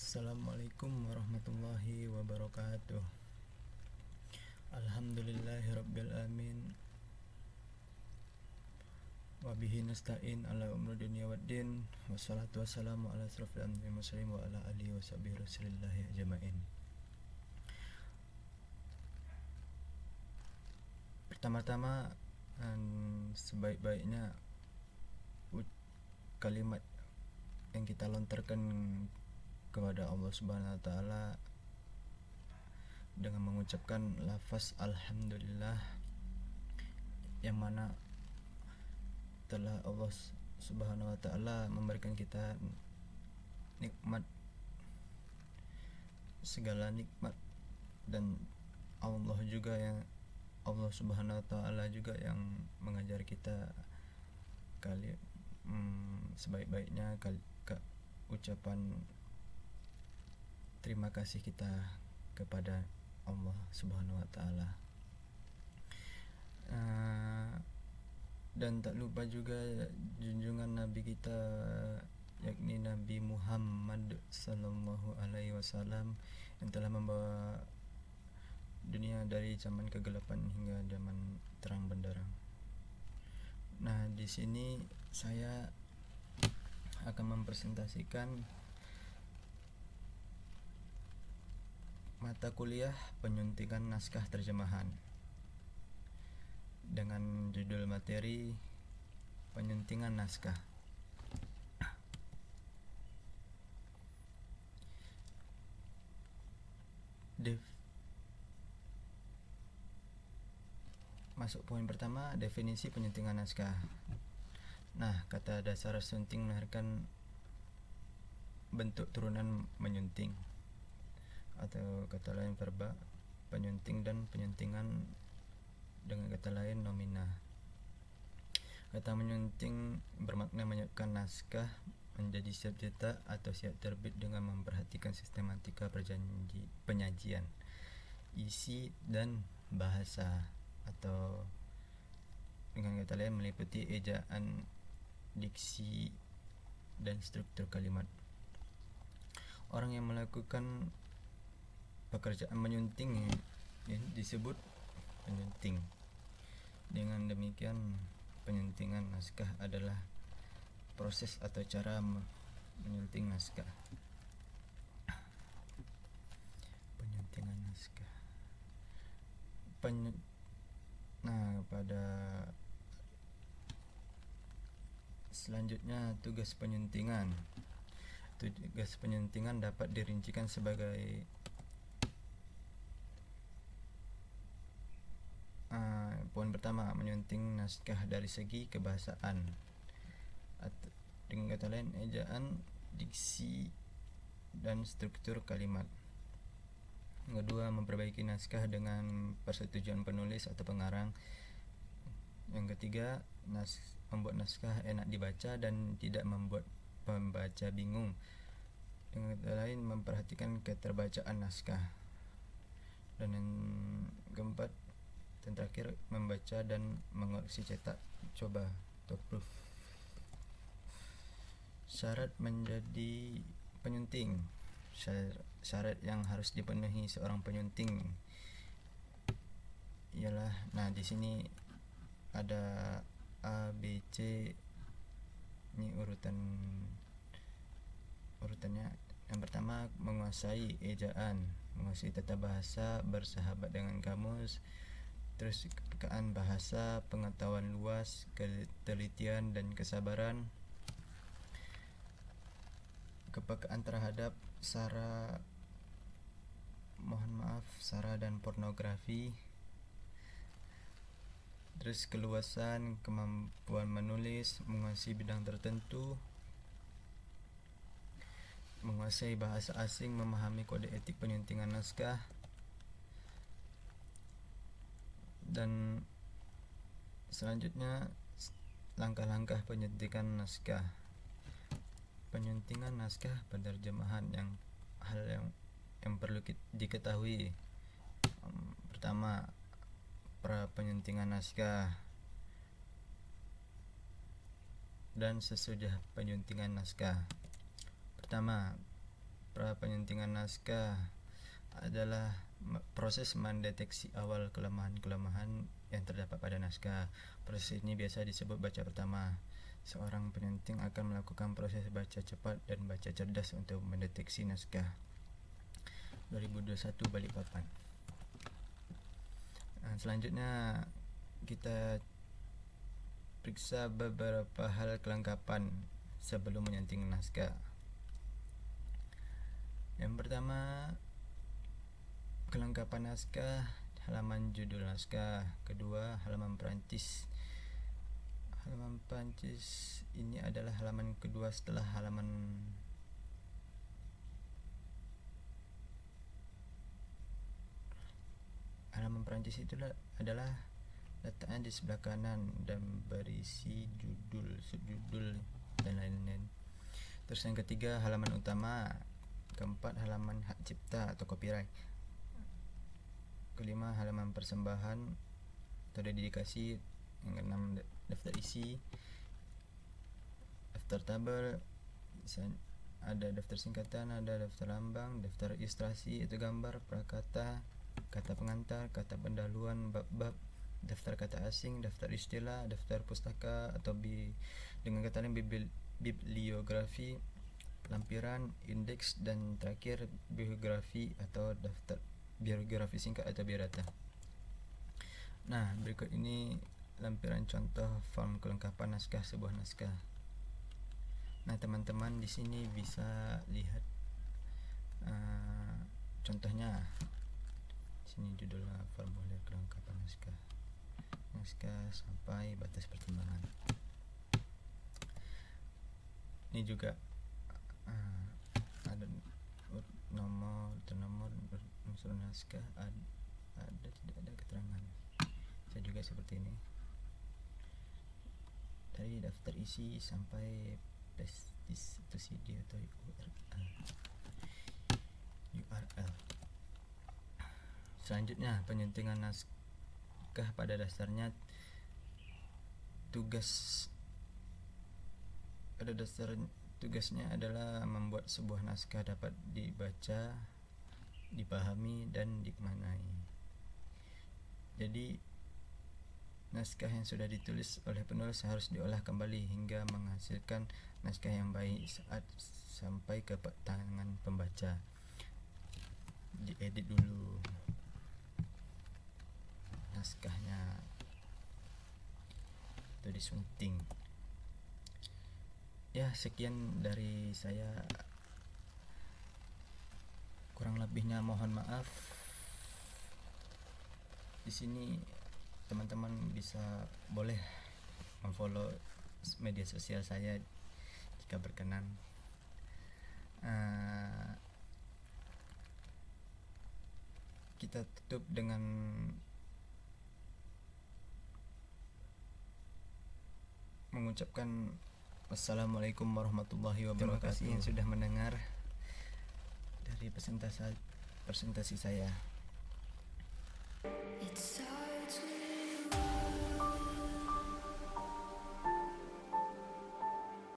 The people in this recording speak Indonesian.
Assalamualaikum warahmatullahi wabarakatuh. Alhamdulillahirabbil alamin. Wa bihi nasta'in ala umuri dunya waddin. Wassalatu wassalamu ala asrofil anbiya'i wal mursalin wa ala alihi washabihi rasulillahi ajmain. Pertama-tama, sebaik-baiknya kalimat yang kita lontarkan kepada Allah Subhanahu wa taala dengan mengucapkan lafaz alhamdulillah, yang mana telah Allah Subhanahu wa taala memberikan kita nikmat, segala nikmat, dan Allah Subhanahu wa taala juga yang mengajar kita sebaik-baiknya ucapan terima kasih kita kepada Allah Subhanahu wa taala. Dan tak lupa juga junjungan Nabi kita, yakni Nabi Muhammad sallallahu alaihi wasallam, yang telah membawa dunia dari zaman kegelapan hingga zaman terang benderang. Nah, di sini saya akan mempresentasikan mata kuliah penyuntingan naskah terjemahan dengan judul materi penyuntingan naskah. Masuk poin pertama, definisi penyuntingan naskah. Nah, kata dasar sunting melahirkan bentuk turunan menyunting, atau kata lain verba penyunting, dan penyuntingan dengan kata lain nomina. Kata menyunting bermakna menyiapkan naskah menjadi siap cetak atau siap terbit dengan memperhatikan sistematika penyajian, isi, dan bahasa, atau dengan kata lain meliputi ejaan, diksi, dan struktur kalimat. Orang yang melakukan pekerjaan menyunting disebut penyunting. Dengan demikian, penyuntingan naskah adalah proses atau cara menyunting naskah. Penyuntingan naskah. Pada selanjutnya, tugas penyuntingan. Tugas penyuntingan dapat dirincikan sebagai poin pertama, menyunting naskah dari segi kebahasaan, atau dengan kata lain ejaan, diksi, dan struktur kalimat. Yang kedua, memperbaiki naskah dengan persetujuan penulis atau pengarang. Yang ketiga, membuat naskah enak dibaca dan tidak membuat pembaca bingung. Dengan kata lain, memperhatikan keterbacaan naskah. Dan yang keempat dan terakhir, membaca dan mengoreksi cetak coba atau proof. Syarat menjadi penyunting. Syarat yang harus dipenuhi seorang penyunting ialah, di sini ada A, B, C. Ini urutannya. Yang pertama, menguasai ejaan, menguasai tata bahasa, bersahabat dengan kamus, terus kepekaan bahasa, pengetahuan luas, ketelitian, dan kesabaran, kepekaan terhadap sara dan pornografi, terus keluasan, kemampuan menulis, menguasai bidang tertentu, menguasai bahasa asing, memahami kode etik penyuntingan naskah, dan selanjutnya langkah-langkah penyuntingan naskah. Penyuntingan naskah penerjemahan, hal yang perlu diketahui. Pertama, pra penyuntingan naskah dan sesudah penyuntingan naskah. Pertama, pra penyuntingan naskah adalah proses mendeteksi awal kelemahan-kelemahan yang terdapat pada naskah. Proses ini biasa disebut baca pertama. Seorang penyunting akan melakukan proses baca cepat dan baca cerdas untuk mendeteksi naskah. 2021 Balikpapan. Selanjutnya kita periksa beberapa hal kelengkapan sebelum menyunting naskah. Yang pertama, kelengkapan naskah, halaman judul naskah. Kedua, halaman Perancis. Halaman Perancis ini adalah halaman kedua setelah halaman Perancis itulah adalah letaknya di sebelah kanan dan berisi judul, subjudul dan lain-lain. Terus yang ketiga, halaman utama. Keempat, halaman hak cipta atau copyright. Kelima, halaman persembahan atau dedikasi. Yang keenam, daftar isi, daftar tabel, ada daftar singkatan, ada daftar lambang, daftar ilustrasi itu gambar, prakata, kata pengantar, kata pendahuluan, bab-bab, daftar kata asing, daftar istilah, daftar pustaka atau dengan kata lain bibliografi, lampiran, indeks, dan terakhir biografi atau daftar biografi singkat atau biodata. Nah, berikut ini lampiran contoh form kelengkapan naskah sebuah naskah. Nah, teman-teman di sini bisa lihat contohnya. Ini judulnya formulir kelengkapan naskah sampai batas pertimbangan. Ini juga ada nomor unsur naskah, ada tidak ada keterangan. Saya juga seperti ini, dari daftar isi sampai pestis atau CD atau URL. Selanjutnya, penyuntingan naskah pada dasarnya tugasnya adalah membuat sebuah naskah dapat dibaca, dipahami, dan dimaknai. Jadi, naskah yang sudah ditulis oleh penulis harus diolah kembali hingga menghasilkan naskah yang baik saat sampai ke tangan pembaca. Diedit dulu naskahnya atau disunting. Ya, sekian dari saya, kurang lebihnya mohon maaf. Di sini teman-teman boleh memfollow media sosial saya jika berkenan. Kita tutup dengan mengucapkan wassalamualaikum warahmatullahi wabarakatuh. Terima kasih yang sudah mendengar dari presentasi saya.